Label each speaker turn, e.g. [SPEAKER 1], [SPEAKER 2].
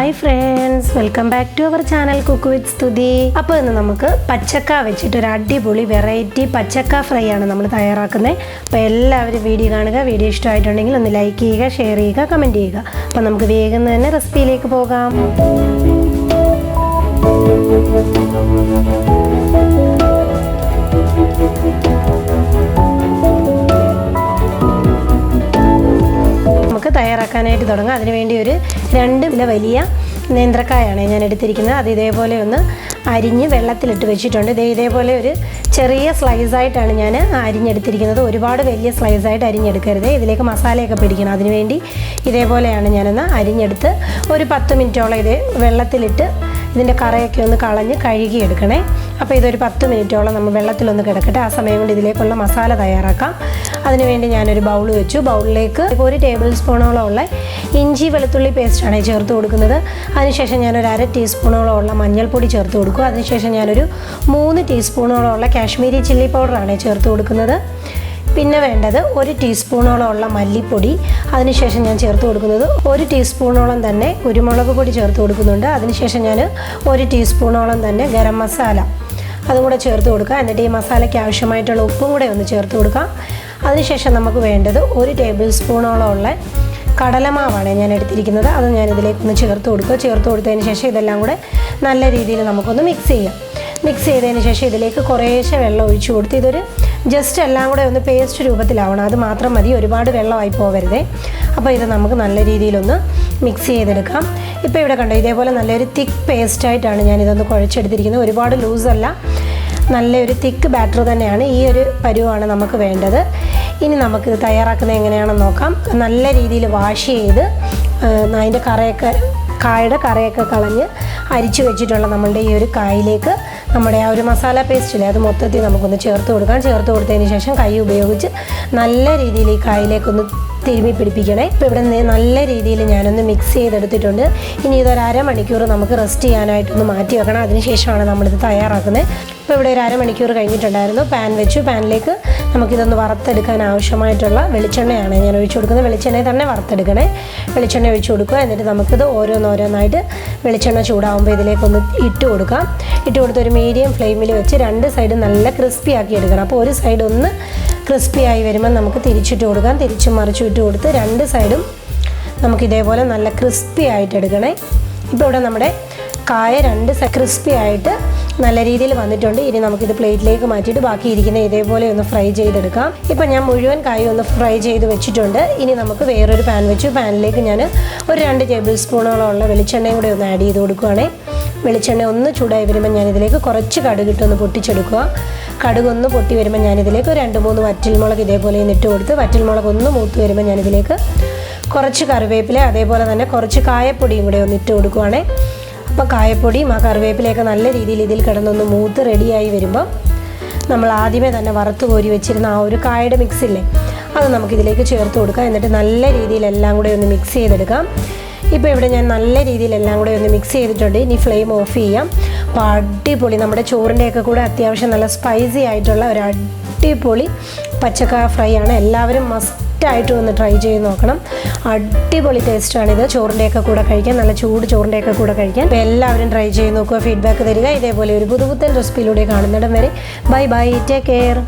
[SPEAKER 1] Hi friends, welcome back to our channel cook with Stuthi. അപ്പോൾ ഇന്ന് നമുക്ക് പച്ചക്ക വെച്ചിട്ട് ഒരു അടിപൊളി വെറൈറ്റി പച്ചക്ക ഫ്രൈ ആണ് നമ്മൾ തയ്യാറാക്കുന്നത്. അപ്പോൾ എല്ലാവരും വീഡിയോ കാണുക. വീഡിയോ ഇഷ്ടമായിട്ടുണ്ടെങ്കിൽ ഒന്ന് ലൈക്ക് ചെയ്യുക, ഷെയർ ചെയ്യുക, കമൻറ്റ് ചെയ്യുക. അപ്പോൾ നമുക്ക് വേഗം തന്നെ റെസിപ്പിയിലേക്ക് പോകാം. നമുക്ക് തയ്യാറാക്കാനായിട്ട് തുടങ്ങാം. അതിനുവേണ്ടി ഒരു 2 വലിയ നേന്ത്രക്കായാണ് ഞാൻ എടുത്തിരിക്കുന്നത്. അത് ഇതേപോലെ ഒന്ന് അരിഞ്ഞ് വെള്ളത്തിലിട്ട് വെച്ചിട്ടുണ്ട്. ഇതേപോലെ ഒരു ചെറിയ സ്ലൈസായിട്ടാണ് ഞാൻ അരിഞ്ഞെടുത്തിരിക്കുന്നത്. ഒരുപാട് വലിയ സ്ലൈസായിട്ട് അരിഞ്ഞെടുക്കരുത്, ഇതിലേക്ക് മസാലയൊക്കെ പിടിക്കണം. അതിനുവേണ്ടി ഇതേപോലെയാണ് ഞാനൊന്ന് അരിഞ്ഞെടുത്ത് ഒരു 10 മിനിറ്റോളം ഇത് വെള്ളത്തിലിട്ട് ഇതിൻ്റെ കറയൊക്കെ ഒന്ന് കളഞ്ഞ് കഴുകിയെടുക്കണേ. അപ്പോൾ ഇതൊരു 10 മിനിറ്റോളം നമ്മൾ വെള്ളത്തിലൊന്ന് കിടക്കട്ടെ. ആ സമയം കൊണ്ട് ഇതിലേക്കുള്ള മസാല തയ്യാറാക്കാം. അതിനുവേണ്ടി ഞാനൊരു ബൗൾ വെച്ചു. ബൗളിലേക്ക് 1 ടേബിൾ സ്പൂണോളം ഉള്ള ഇഞ്ചി വെളുത്തുള്ളി പേസ്റ്റാണ് ചേർത്ത് കൊടുക്കുന്നത്. അതിനുശേഷം ഞാനൊരു 1/2 ടീസ്പൂണോളം ഉള്ള മഞ്ഞൾപ്പൊടി ചേർത്ത് കൊടുക്കും. അതിനുശേഷം ഞാനൊരു 3 ടീസ്പൂണോളം ഉള്ള കാശ്മീരി ചില്ലി പൗഡറാണ് ചേർത്ത് കൊടുക്കുന്നത്. പിന്നെ വേണ്ടത് 1 ടീസ്പൂണോളം ഉള്ള മല്ലിപ്പൊടി. അതിനുശേഷം ഞാൻ ചേർത്ത് കൊടുക്കുന്നത് 1 ടീസ്പൂണോളം തന്നെ കുരുമുളക് പൊടി ചേർത്ത് കൊടുക്കുന്നുണ്ട്. അതിനുശേഷം ഞാൻ 1 ടീസ്പൂണോളം തന്നെ ഗരം മസാല അതും കൂടെ ചേർത്ത് കൊടുക്കുക. എന്നിട്ട് ഈ മസാലയ്ക്ക് ആവശ്യമായിട്ടുള്ള ഉപ്പും കൂടെ ഒന്ന് ചേർത്ത് കൊടുക്കാം. അതിനുശേഷം നമുക്ക് വേണ്ടത് 1 ടേബിൾ സ്പൂണോളം ഉള്ള കടലമാവാണ് ഞാൻ എടുത്തിരിക്കുന്നത്. അത് ഞാൻ ഇതിലേക്കൊന്ന് ചേർത്ത് കൊടുക്കുക. ചേർത്ത് കൊടുത്തതിന് ശേഷം ഇതെല്ലാം കൂടെ നല്ല രീതിയിൽ നമുക്കൊന്ന് മിക്സ് ചെയ്യാം. മിക്സ് ചെയ്തതിന് ശേഷം ഇതിലേക്ക് കുറേശ്ശെ വെള്ളം ഒഴിച്ചു കൊടുത്ത് ഇതൊരു ജസ്റ്റ് എല്ലാം കൂടെ ഒന്ന് പേസ്റ്റ് രൂപത്തിലാവണം. അത് മാത്രം മതി, ഒരുപാട് വെള്ളമായി പോകരുതേ. അപ്പോൾ ഇത് നമുക്ക് നല്ല രീതിയിലൊന്ന് മിക്സ് ചെയ്തെടുക്കാം. ഇപ്പോൾ ഇവിടെ കണ്ടോ, ഇതേപോലെ നല്ലൊരു തിക്ക് പേസ്റ്റായിട്ടാണ് ഞാനിതൊന്ന് കുഴച്ചെടുത്തിരിക്കുന്നത്. ഒരുപാട് ലൂസല്ല, നല്ലൊരു തിക്ക് ബാറ്റർ തന്നെയാണ്. ഈ ഒരു പരുവാണ് നമുക്ക് വേണ്ടത്. ഇനി നമുക്കിത് തയ്യാറാക്കുന്നത് എങ്ങനെയാണെന്ന് നോക്കാം. നല്ല രീതിയിൽ വാഷ് ചെയ്ത് അതിൻ്റെ കായയുടെ കറയൊക്കെ കളഞ്ഞ് അരിച്ചു വെച്ചിട്ടുള്ള നമ്മളുടെ ഈ ഒരു കായിലേക്ക് നമ്മുടെ ആ ഒരു മസാല പേസ്റ്റില്ലേ അത് മൊത്തത്തിൽ നമുക്കൊന്ന് ചേർത്ത് കൊടുക്കാം. ചേർത്ത് കൊടുത്തതിന് ശേഷം കൈ ഉപയോഗിച്ച് നല്ല രീതിയിൽ ഈ കായിലേക്കൊന്ന് തിരുമ്മി പിടിപ്പിക്കണേ. ഇപ്പോൾ ഇവിടെ നല്ല രീതിയിൽ ഞാനൊന്ന് മിക്സ് ചെയ്തെടുത്തിട്ടുണ്ട്. ഇനി ഇതൊരു അരമണിക്കൂർ നമുക്ക് റെസ്റ്റ് ചെയ്യാനായിട്ടൊന്ന് മാറ്റി വെക്കണം. അതിനുശേഷമാണ് നമ്മളിത് തയ്യാറാക്കുന്നത്. ഇപ്പോൾ ഇവിടെ ഒരു അരമണിക്കൂർ കഴിഞ്ഞിട്ടുണ്ടായിരുന്നു. പാൻ വെച്ചു. പാനിലേക്ക് നമുക്കിതൊന്ന് വറുത്തെടുക്കാൻ ആവശ്യമായിട്ടുള്ള വെളിച്ചെണ്ണയാണ് ഞാൻ ഒഴിച്ചു കൊടുക്കുന്നത്. വെളിച്ചെണ്ണയിൽ തന്നെ വറുത്തെടുക്കണേ. വെളിച്ചെണ്ണ ഒഴിച്ചു കൊടുക്കുക. എന്നിട്ട് നമുക്കിത് ഓരോന്നോരോന്നായിട്ട് വെളിച്ചെണ്ണ ചൂടാകുമ്പോൾ ഇതിലേക്കൊന്ന് ഇട്ട് കൊടുക്കാം. ഇട്ട് കൊടുത്ത് ഒരു മീഡിയം ഫ്ലെയിമിൽ വെച്ച് 2 സൈഡും നല്ല ക്രിസ്പി ആക്കി എടുക്കണം. അപ്പോൾ ഒരു സൈഡ് ഒന്ന് ക്രിസ്പി ആയി വരുമ്പോൾ നമുക്ക് തിരിച്ചിട്ട് കൊടുക്കാം. തിരിച്ചും മറിച്ചും ഇട്ട് കൊടുത്ത് 2 സൈഡും നമുക്കിതേപോലെ നല്ല ക്രിസ്പി ആയിട്ട് എടുക്കണേ. ഇപ്പോൾ ഇവിടെ നമ്മുടെ കായ 2 ക്രിസ്പി ആയിട്ട് നല്ല രീതിയിൽ വന്നിട്ടുണ്ട്. ഇനി നമുക്കിത് പ്ലേറ്റിലേക്ക് മാറ്റിയിട്ട് ബാക്കി ഇരിക്കുന്ന ഇതേപോലെ ഒന്ന് ഫ്രൈ ചെയ്തെടുക്കാം. ഇപ്പം ഞാൻ മുഴുവൻ കായ ഒന്ന് ഫ്രൈ ചെയ്ത് വെച്ചിട്ടുണ്ട്. ഇനി നമുക്ക് വേറൊരു പാൻ വെച്ചു. പാനിലേക്ക് ഞാൻ ഒരു 2 ടേബിൾ സ്പൂണോളം ഉള്ള വെളിച്ചെണ്ണയും കൂടെ ഒന്ന് ആഡ് ചെയ്ത് കൊടുക്കുകയാണേ. വെളിച്ചെണ്ണ ഒന്ന് ചൂടായി വരുമ്പോൾ ഞാനിതിലേക്ക് കുറച്ച് കടുകിട്ടൊന്ന് പൊട്ടിച്ചെടുക്കുക. കടുകൊന്ന് പൊട്ടി വരുമ്പോൾ ഞാനിതിലേക്ക് ഒരു 2-3 വറ്റൽമുളക് ഇതേപോലെ ഇട്ട് കൊടുത്ത് വറ്റൽമുളക് ഒന്ന് മൂത്ത് വരുമ്പോൾ ഞാനിതിലേക്ക് കുറച്ച് കറിവേപ്പില അതേപോലെ തന്നെ കുറച്ച് കായപ്പൊടിയും കൂടെ ഒന്ന് ഇട്ട് കൊടുക്കുകയാണേ. അപ്പോൾ കായപ്പൊടിയും ആ കറിവേപ്പിലയൊക്കെ നല്ല രീതിയിൽ ഇതിൽ കിടന്നൊന്ന് മൂത്ത് റെഡിയായി വരുമ്പം നമ്മൾ ആദ്യമേ തന്നെ വറുത്ത് കോരി വെച്ചിരുന്ന ആ ഒരു കായയുടെ മിക്സില്ലേ അത് നമുക്കിതിലേക്ക് ചേർത്ത് കൊടുക്കാം. എന്നിട്ട് നല്ല രീതിയിൽ എല്ലാം കൂടെ ഒന്ന് മിക്സ് ചെയ്തെടുക്കാം. ഇപ്പോൾ ഇവിടെ ഞാൻ നല്ല രീതിയിൽ എല്ലാം കൂടെ ഒന്ന് മിക്സ് ചെയ്തിട്ടുണ്ട്. ഇനി ഫ്ലെയിം ഓഫ് ചെയ്യാം. അപ്പോൾ അടിപൊളി നമ്മുടെ ചോറിൻ്റെയൊക്കെ കൂടെ അത്യാവശ്യം നല്ല സ്പൈസി ആയിട്ടുള്ള ഒരു അടിപൊളി പച്ചക്ക ഫ്രൈ ആണ്. എല്ലാവരും മസ്റ്റായിട്ടും ഒന്ന് ട്രൈ ചെയ്ത് നോക്കണം. അടിപൊളി ടേസ്റ്റാണിത്. ചോറിൻ്റെയൊക്കെ കൂടെ കഴിക്കാൻ, നല്ല ചൂട് ചോറിൻ്റെയൊക്കെ കൂടെ കഴിക്കാൻ. അപ്പോൾ എല്ലാവരും ട്രൈ ചെയ്ത് നോക്കുക, ഫീഡ്ബാക്ക് തരിക. ഇതേപോലെ ഒരു പുതുപുത്തൻ റെസിപ്പിയിലൂടെ കാണുന്നിടം വരെ ബൈ ബൈ, ടേക്ക് കെയർ.